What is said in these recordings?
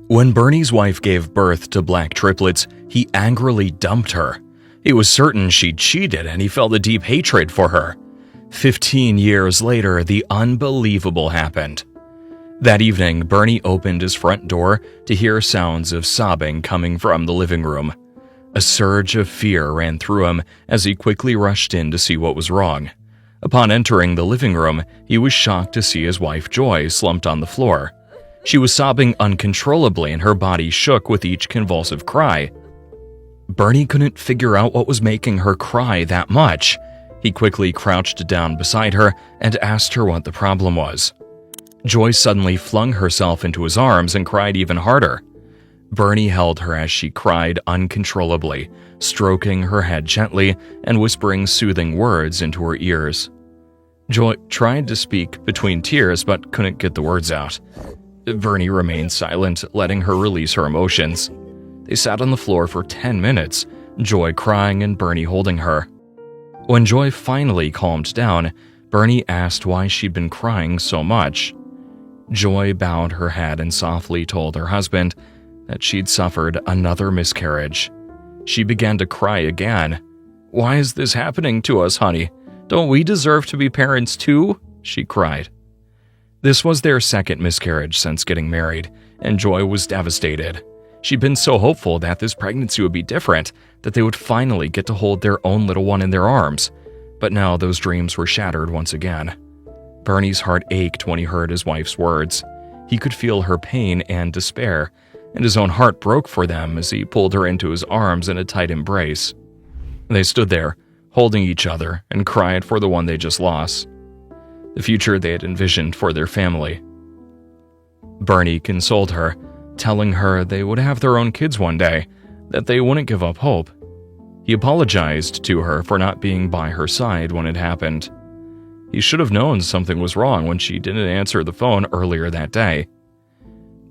When Bernie's wife gave birth to black triplets, he angrily dumped her. He was certain she'd cheated and he felt a deep hatred for her. 15 years later, the unbelievable happened. That evening, Bernie opened his front door to hear sounds of sobbing coming from the living room. A surge of fear ran through him as he quickly rushed in to see what was wrong. Upon entering the living room, he was shocked to see his wife Joy slumped on the floor. She was sobbing uncontrollably and her body shook with each convulsive cry. Bernie couldn't figure out what was making her cry that much. He quickly crouched down beside her and asked her what the problem was. Joy suddenly flung herself into his arms and cried even harder. Bernie held her as she cried uncontrollably, stroking her head gently and whispering soothing words into her ears. Joy tried to speak between tears but couldn't get the words out. Bernie remained silent, letting her release her emotions. They sat on the floor for 10 minutes, Joy crying and Bernie holding her. When Joy finally calmed down, Bernie asked why she'd been crying so much. Joy bowed her head and softly told her husband that she'd suffered another miscarriage. She began to cry again. "Why is this happening to us, honey? Don't we deserve to be parents too?" she cried. This was their second miscarriage since getting married, and Joy was devastated. She'd been so hopeful that this pregnancy would be different, that they would finally get to hold their own little one in their arms. But now those dreams were shattered once again. Bernie's heart ached when he heard his wife's words. He could feel her pain and despair, and his own heart broke for them as he pulled her into his arms in a tight embrace. They stood there, holding each other, and cried for the one they just lost, the future they had envisioned for their family. Bernie consoled her, telling her they would have their own kids one day, that they wouldn't give up hope. He apologized to her for not being by her side when it happened. He should have known something was wrong when she didn't answer the phone earlier that day.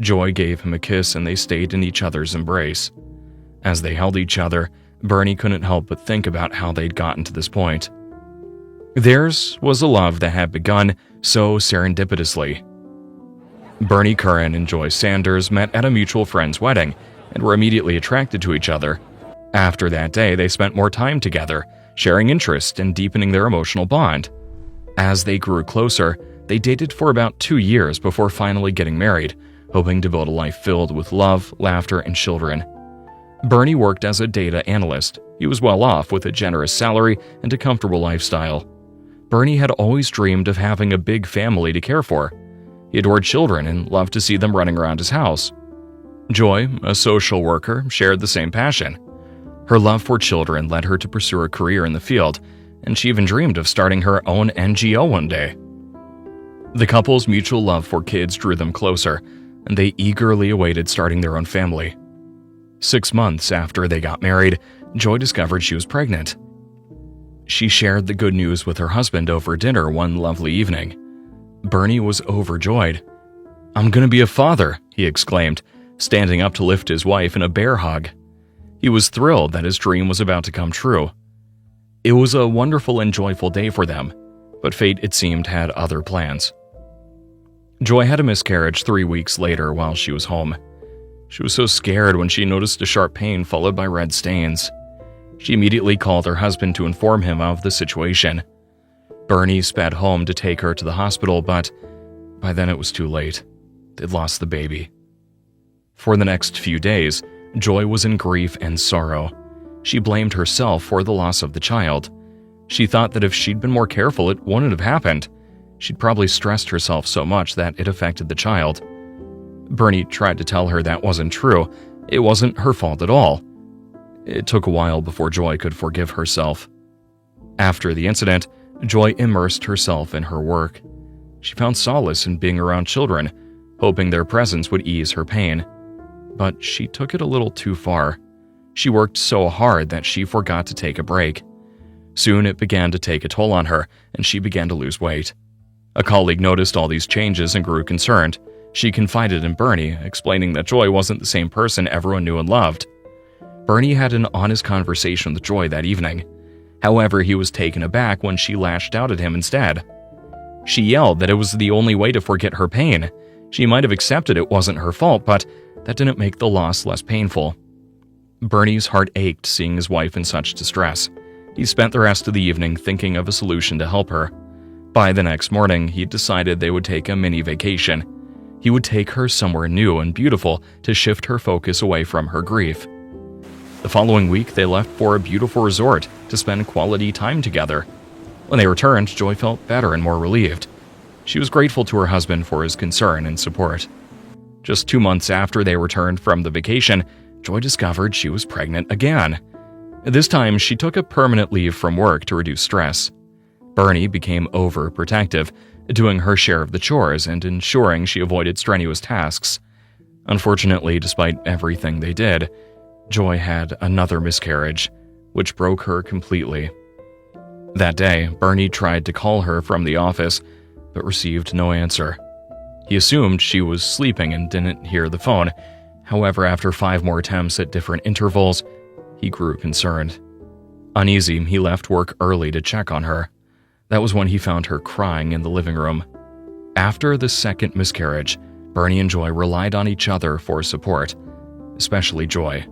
Joy gave him a kiss and they stayed in each other's embrace. As they held each other, Bernie couldn't help but think about how they'd gotten to this point. Theirs was a love that had begun so serendipitously. Bernie Curran and Joy Sanders met at a mutual friend's wedding and were immediately attracted to each other. After that day, they spent more time together, sharing interests and deepening their emotional bond. As they grew closer, they dated for about 2 years before finally getting married, hoping to build a life filled with love, laughter, and children. Bernie worked as a data analyst. He was well off with a generous salary and a comfortable lifestyle. Bernie had always dreamed of having a big family to care for. He adored children and loved to see them running around his house. Joy, a social worker, shared the same passion. Her love for children led her to pursue a career in the field, and she even dreamed of starting her own NGO one day. The couple's mutual love for kids drew them closer, and they eagerly awaited starting their own family. 6 months after they got married, Joy discovered she was pregnant. She shared the good news with her husband over dinner one lovely evening. Bernie was overjoyed. "I'm going to be a father," he exclaimed, standing up to lift his wife in a bear hug. He was thrilled that his dream was about to come true. It was a wonderful and joyful day for them, but fate, it seemed, had other plans. Joy had a miscarriage 3 weeks later while she was home. She was so scared when she noticed a sharp pain followed by red stains. She immediately called her husband to inform him of the situation. Bernie sped home to take her to the hospital, but by then it was too late. They'd lost the baby. For the next few days, Joy was in grief and sorrow. She blamed herself for the loss of the child. She thought that if she'd been more careful, it wouldn't have happened. She'd probably stressed herself so much that it affected the child. Bernie tried to tell her that wasn't true. It wasn't her fault at all. It took a while before Joy could forgive herself. After the incident, Joy immersed herself in her work. She found solace in being around children, hoping their presence would ease her pain. But she took it a little too far. She worked so hard that she forgot to take a break. Soon it began to take a toll on her, and she began to lose weight. A colleague noticed all these changes and grew concerned. She confided in Bernie, explaining that Joy wasn't the same person everyone knew and loved. Bernie had an honest conversation with Joy that evening. However, he was taken aback when she lashed out at him instead. She yelled that it was the only way to forget her pain. She might have accepted it wasn't her fault, but that didn't make the loss less painful. Bernie's heart ached seeing his wife in such distress. He spent the rest of the evening thinking of a solution to help her. By the next morning, he decided they would take a mini vacation. He would take her somewhere new and beautiful to shift her focus away from her grief. The following week, they left for a beautiful resort to spend quality time together. When they returned, Joy felt better and more relieved. She was grateful to her husband for his concern and support. Just 2 months after they returned from the vacation, Joy discovered she was pregnant again. This time, she took a permanent leave from work to reduce stress. Bernie became overprotective, doing her share of the chores and ensuring she avoided strenuous tasks. Unfortunately, despite everything they did, Joy had another miscarriage, which broke her completely. That day, Bernie tried to call her from the office, but received no answer. He assumed she was sleeping and didn't hear the phone. However, after 5 more attempts at different intervals, he grew concerned. Uneasy, he left work early to check on her. That was when he found her crying in the living room. After the second miscarriage, Bernie and Joy relied on each other for support, especially Joy.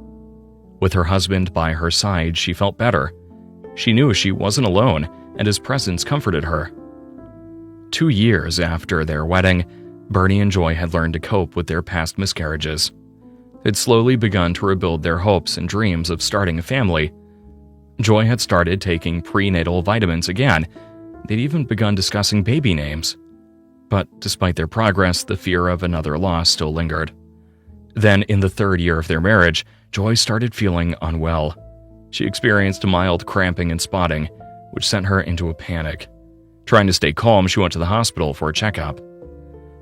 With her husband by her side, she felt better. She knew she wasn't alone, and his presence comforted her. 2 years after their wedding, Bernie and Joy had learned to cope with their past miscarriages. They'd slowly begun to rebuild their hopes and dreams of starting a family. Joy had started taking prenatal vitamins again. They'd even begun discussing baby names. But despite their progress, the fear of another loss still lingered. Then, in the 3rd year of their marriage, Joy started feeling unwell. She experienced mild cramping and spotting, which sent her into a panic. Trying to stay calm, she went to the hospital for a checkup.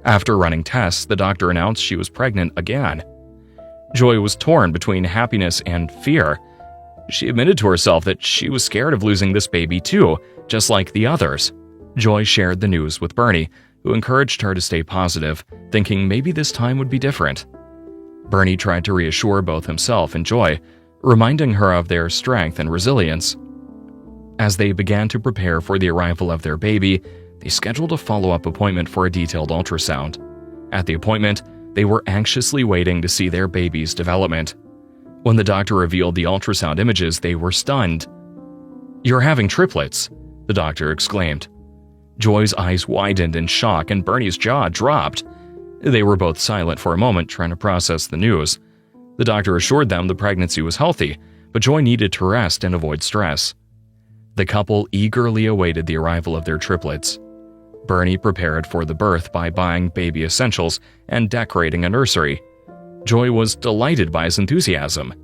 After running tests, the doctor announced she was pregnant again. Joy was torn between happiness and fear. She admitted to herself that she was scared of losing this baby too, just like the others. Joy shared the news with Bernie, who encouraged her to stay positive, thinking maybe this time would be different. Bernie tried to reassure both himself and Joy, reminding her of their strength and resilience. As they began to prepare for the arrival of their baby, they scheduled a follow-up appointment for a detailed ultrasound. At the appointment, they were anxiously waiting to see their baby's development. When the doctor revealed the ultrasound images, they were stunned. "You're having triplets," the doctor exclaimed. Joy's eyes widened in shock and Bernie's jaw dropped. They were both silent for a moment, trying to process the news. The doctor assured them the pregnancy was healthy, but Joy needed to rest and avoid stress. The couple eagerly awaited the arrival of their triplets. Bernie prepared for the birth by buying baby essentials and decorating a nursery. Joy was delighted by his enthusiasm.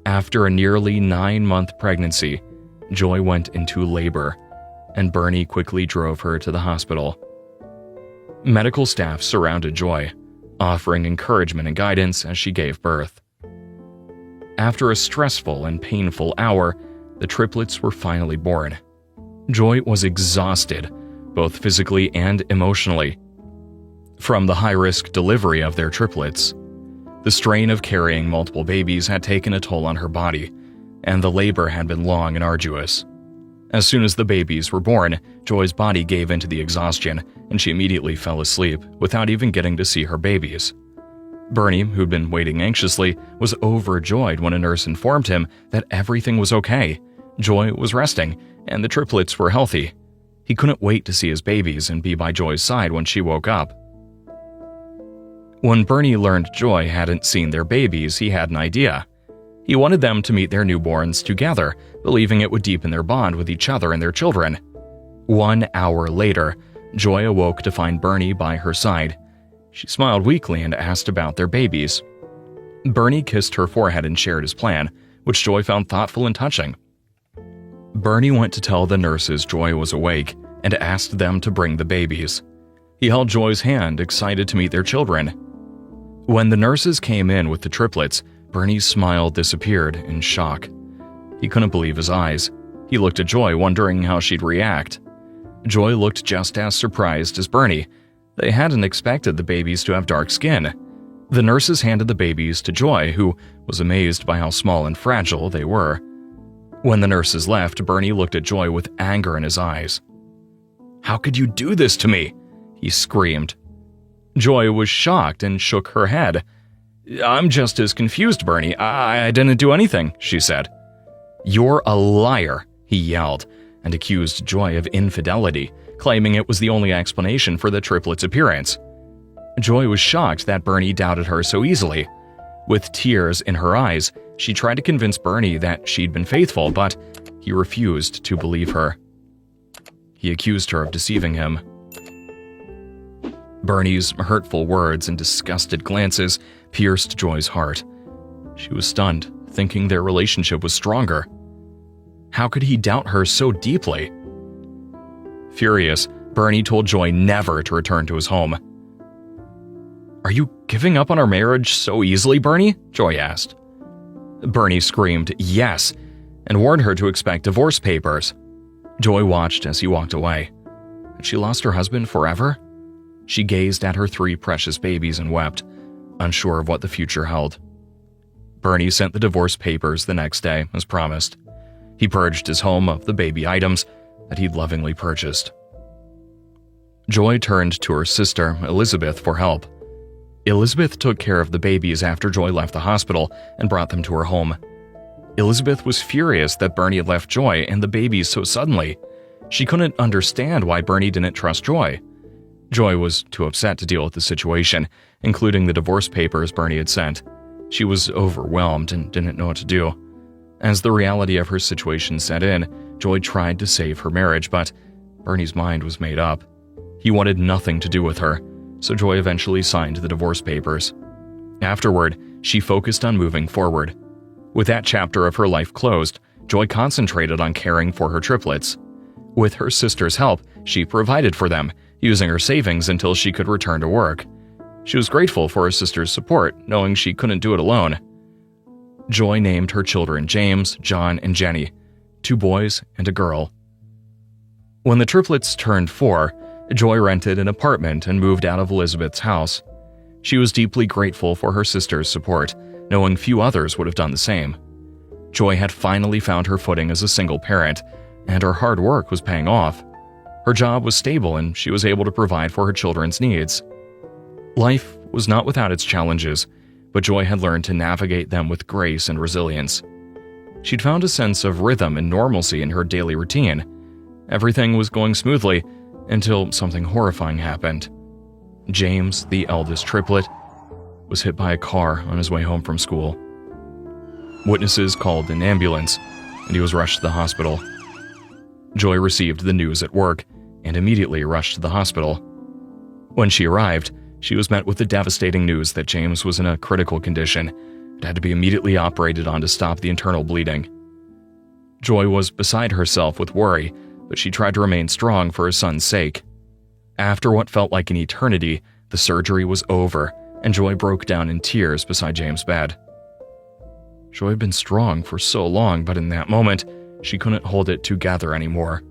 After a nearly 9-month pregnancy, Joy went into labor, and Bernie quickly drove her to the hospital. Medical staff surrounded Joy, offering encouragement and guidance as she gave birth. After a stressful and painful hour, the triplets were finally born. Joy was exhausted, both physically and emotionally, from the high-risk delivery of their triplets. The strain of carrying multiple babies had taken a toll on her body, and the labor had been long and arduous. As soon as the babies were born, Joy's body gave into the exhaustion, and she immediately fell asleep without even getting to see her babies. Bernie, who'd been waiting anxiously, was overjoyed when a nurse informed him that everything was okay. Joy was resting, and the triplets were healthy. He couldn't wait to see his babies and be by Joy's side when she woke up. When Bernie learned Joy hadn't seen their babies, he had an idea. He wanted them to meet their newborns together, believing it would deepen their bond with each other and their children. 1 hour later, Joy awoke to find Bernie by her side. She smiled weakly and asked about their babies. Bernie kissed her forehead and shared his plan, which Joy found thoughtful and touching. Bernie went to tell the nurses Joy was awake and asked them to bring the babies. He held Joy's hand, excited to meet their children. When the nurses came in with the triplets, Bernie's smile disappeared in shock. He couldn't believe his eyes. He looked at Joy, wondering how she'd react. Joy looked just as surprised as Bernie. They hadn't expected the babies to have dark skin. The nurses handed the babies to Joy, who was amazed by how small and fragile they were. When the nurses left, Bernie looked at Joy with anger in his eyes. "How could you do this to me?" he screamed. Joy was shocked and shook her head. "I'm just as confused, Bernie. I didn't do anything," she said. "You're a liar," he yelled, and accused Joy of infidelity, claiming it was the only explanation for the triplets' appearance. Joy was shocked that Bernie doubted her so easily. With tears in her eyes, she tried to convince Bernie that she'd been faithful, but he refused to believe her. He accused her of deceiving him. Bernie's hurtful words and disgusted glances pierced Joy's heart. She was stunned, thinking their relationship was stronger. How could he doubt her so deeply? Furious, Bernie told Joy never to return to his home. "Are you giving up on our marriage so easily, Bernie?" Joy asked. Bernie screamed yes and warned her to expect divorce papers. Joy watched as he walked away. Had she lost her husband forever? She gazed at her 3 precious babies and wept, unsure of what the future held. Bernie sent the divorce papers the next day, as promised. He purged his home of the baby items that he'd lovingly purchased. Joy turned to her sister, Elizabeth, for help. Elizabeth took care of the babies after Joy left the hospital and brought them to her home. Elizabeth was furious that Bernie had left Joy and the babies so suddenly. She couldn't understand why Bernie didn't trust Joy. Joy was too upset to deal with the situation, including the divorce papers Bernie had sent. She was overwhelmed and didn't know what to do. As the reality of her situation set in, Joy tried to save her marriage, but Bernie's mind was made up. He wanted nothing to do with her, so Joy eventually signed the divorce papers. Afterward, she focused on moving forward. With that chapter of her life closed, Joy concentrated on caring for her triplets. With her sister's help, she provided for them, using her savings until she could return to work. She was grateful for her sister's support, knowing she couldn't do it alone. Joy named her children James, John, and Jenny, 2 boys and a girl. When the triplets turned 4, Joy rented an apartment and moved out of Elizabeth's house. She was deeply grateful for her sister's support, knowing few others would have done the same. Joy had finally found her footing as a single parent, and her hard work was paying off. Her job was stable and she was able to provide for her children's needs. Life was not without its challenges, but Joy had learned to navigate them with grace and resilience. She'd found a sense of rhythm and normalcy in her daily routine. Everything was going smoothly until something horrifying happened. James, the eldest triplet, was hit by a car on his way home from school. Witnesses called an ambulance, and he was rushed to the hospital. Joy received the news at work and immediately rushed to the hospital. When she arrived, she was met with the devastating news that James was in a critical condition and had to be immediately operated on to stop the internal bleeding. Joy was beside herself with worry, but she tried to remain strong for her son's sake. After what felt like an eternity, the surgery was over, and Joy broke down in tears beside James' bed. Joy had been strong for so long, but in that moment, she couldn't hold it together anymore.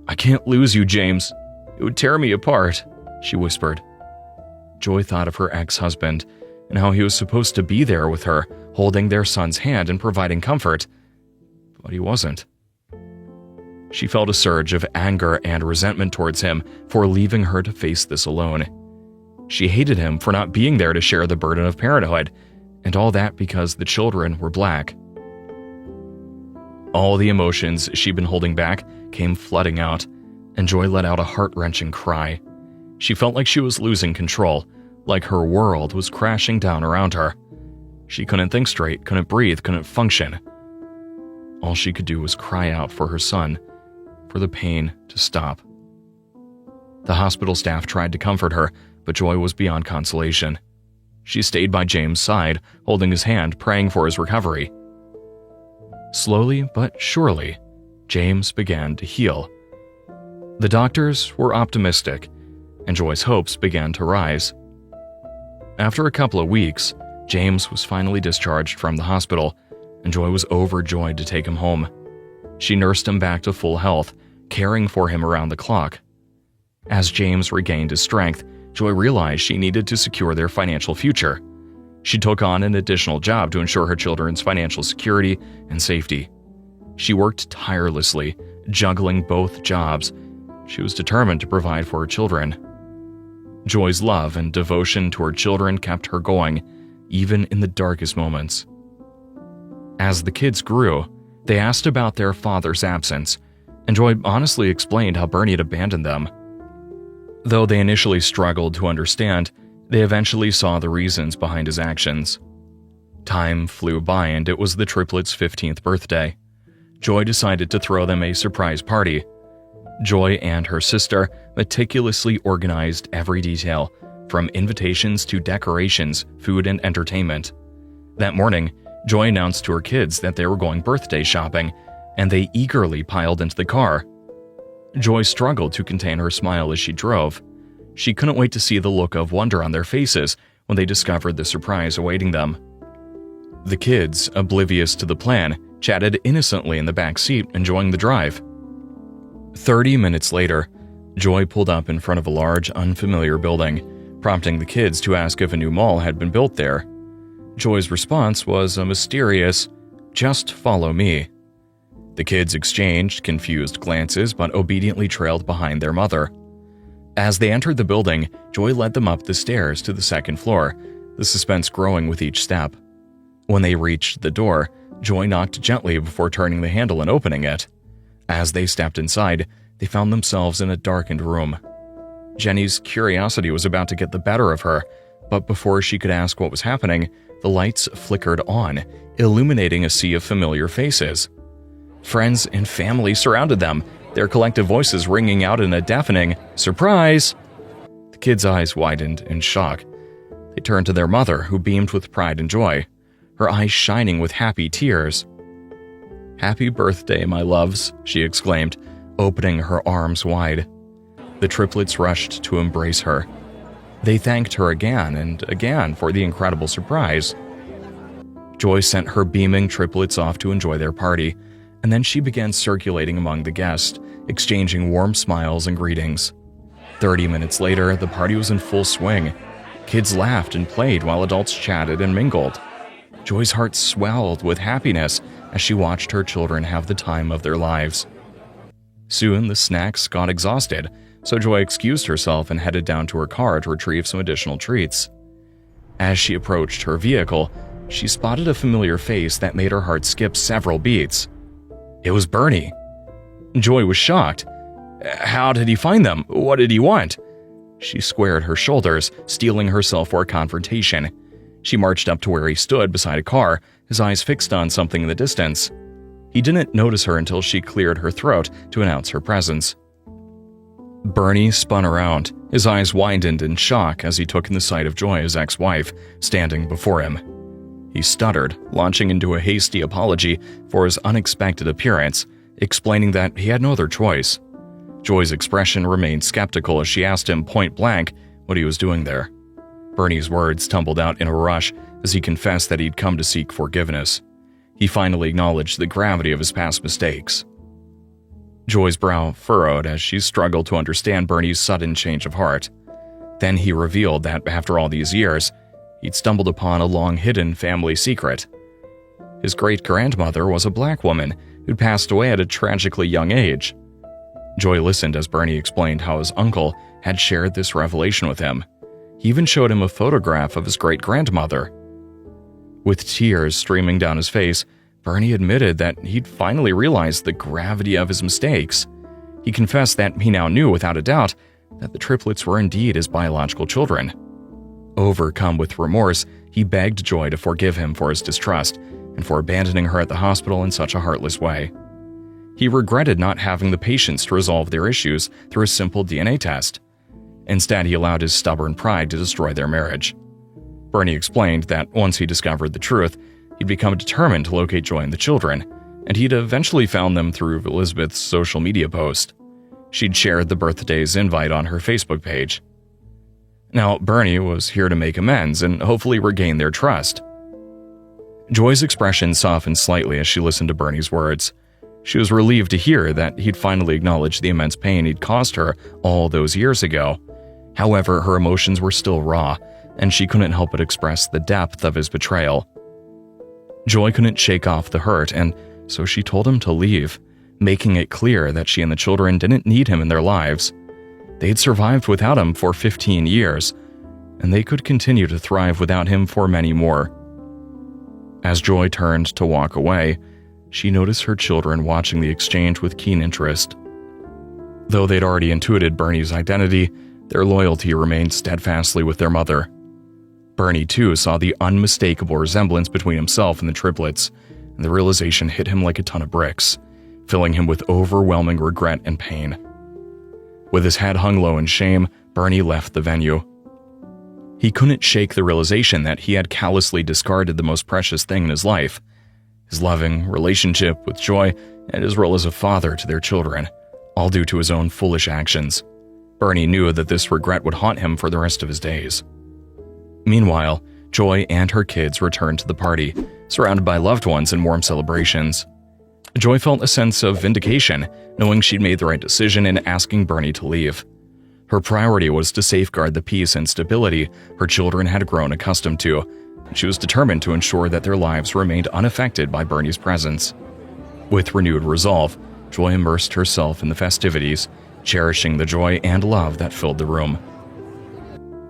"I can't lose you, James. It would tear me apart," she whispered. Joy thought of her ex-husband and how he was supposed to be there with her, holding their son's hand and providing comfort, but he wasn't. She felt a surge of anger and resentment towards him for leaving her to face this alone. She hated him for not being there to share the burden of parenthood, and all that because the children were black. All the emotions she'd been holding back came flooding out, and Joy let out a heart-wrenching cry. She felt like she was losing control, like her world was crashing down around her. She couldn't think straight, couldn't breathe, couldn't function. All she could do was cry out for her son, for the pain to stop. The hospital staff tried to comfort her, but Joy was beyond consolation. She stayed by James' side, holding his hand, praying for his recovery. Slowly but surely, James began to heal. The doctors were optimistic, and Joy's hopes began to rise. After a couple of weeks, James was finally discharged from the hospital, and Joy was overjoyed to take him home. She nursed him back to full health, caring for him around the clock. As James regained his strength, Joy realized she needed to secure their financial future. She took on an additional job to ensure her children's financial security and safety. She worked tirelessly, juggling both jobs. She was determined to provide for her children. Joy's love and devotion to her children kept her going, even in the darkest moments. As the kids grew, they asked about their father's absence, and Joy honestly explained how Bernie had abandoned them. Though they initially struggled to understand, they eventually saw the reasons behind his actions. Time flew by and it was the triplets' 15th birthday. Joy decided to throw them a surprise party. Joy and her sister meticulously organized every detail, from invitations to decorations, food, and entertainment. That morning, Joy announced to her kids that they were going birthday shopping, and they eagerly piled into the car. Joy struggled to contain her smile as she drove. She couldn't wait to see the look of wonder on their faces when they discovered the surprise awaiting them. The kids, oblivious to the plan, chatted innocently in the back seat, enjoying the drive. 30 minutes later, Joy pulled up in front of a large, unfamiliar building, prompting the kids to ask if a new mall had been built there. Joy's response was a mysterious, "Just follow me." The kids exchanged confused glances but obediently trailed behind their mother. As they entered the building, Joy led them up the stairs to the second floor, the suspense growing with each step. When they reached the door, Joy knocked gently before turning the handle and opening it. As they stepped inside, they found themselves in a darkened room. Jenny's curiosity was about to get the better of her, but before she could ask what was happening, the lights flickered on, illuminating a sea of familiar faces. Friends and family surrounded them, their collective voices ringing out in a deafening "Surprise!" The kids' eyes widened in shock. They turned to their mother, who beamed with pride and joy, her eyes shining with happy tears. "Happy birthday, my loves," she exclaimed, opening her arms wide. The triplets rushed to embrace her. They thanked her again and again for the incredible surprise. Joy sent her beaming triplets off to enjoy their party, and then she began circulating among the guests, exchanging warm smiles and greetings. 30 minutes later, the party was in full swing. Kids laughed and played while adults chatted and mingled. Joy's heart swelled with happiness as she watched her children have the time of their lives. Soon, the snacks got exhausted, so Joy excused herself and headed down to her car to retrieve some additional treats. As she approached her vehicle, she spotted a familiar face that made her heart skip several beats. It was Bernie. Joy was shocked. How did he find them? What did he want? She squared her shoulders, steeling herself for a confrontation. She marched up to where he stood beside a car, his eyes fixed on something in the distance. He didn't notice her until she cleared her throat to announce her presence. Bernie spun around, his eyes widened in shock as he took in the sight of Joy, his ex-wife, standing before him. He stuttered, launching into a hasty apology for his unexpected appearance, explaining that he had no other choice. Joy's expression remained skeptical as she asked him point-blank what he was doing there. Bernie's words tumbled out in a rush as he confessed that he'd come to seek forgiveness. He finally acknowledged the gravity of his past mistakes. Joy's brow furrowed as she struggled to understand Bernie's sudden change of heart. Then he revealed that after all these years, he'd stumbled upon a long-hidden family secret. His great-grandmother was a black woman who'd passed away at a tragically young age. Joy listened as Bernie explained how his uncle had shared this revelation with him. He even showed him a photograph of his great-grandmother. With tears streaming down his face, Bernie admitted that he'd finally realized the gravity of his mistakes. He confessed that he now knew without a doubt that the triplets were indeed his biological children. Overcome with remorse, he begged Joy to forgive him for his distrust and for abandoning her at the hospital in such a heartless way. He regretted not having the patience to resolve their issues through a simple DNA test. Instead, he allowed his stubborn pride to destroy their marriage. Bernie explained that once he discovered the truth, he'd become determined to locate Joy and the children, and he'd eventually found them through Elizabeth's social media post. She'd shared the birthday's invite on her Facebook page. Now, Bernie was here to make amends and hopefully regain their trust. Joy's expression softened slightly as she listened to Bernie's words. She was relieved to hear that he'd finally acknowledged the immense pain he'd caused her all those years ago. However, her emotions were still raw, and she couldn't help but express the depth of his betrayal. Joy couldn't shake off the hurt, and so she told him to leave, making it clear that she and the children didn't need him in their lives. They'd survived without him for 15 years, and they could continue to thrive without him for many more. As Joy turned to walk away, she noticed her children watching the exchange with keen interest. Though they'd already intuited Bernie's identity, their loyalty remained steadfastly with their mother. Bernie, too, saw the unmistakable resemblance between himself and the triplets, and the realization hit him like a ton of bricks, filling him with overwhelming regret and pain. With his head hung low in shame, Bernie left the venue. He couldn't shake the realization that he had callously discarded the most precious thing in his life, his loving relationship with Joy and his role as a father to their children, all due to his own foolish actions. Bernie knew that this regret would haunt him for the rest of his days. Meanwhile, Joy and her kids returned to the party, surrounded by loved ones and warm celebrations. Joy felt a sense of vindication, knowing she'd made the right decision in asking Bernie to leave. Her priority was to safeguard the peace and stability her children had grown accustomed to, and she was determined to ensure that their lives remained unaffected by Bernie's presence. With renewed resolve, Joy immersed herself in the festivities, cherishing the joy and love that filled the room.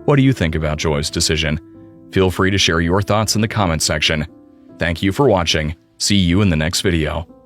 What do you think about Joy's decision? Feel free to share your thoughts in the comments section. Thank you for watching. See you in the next video.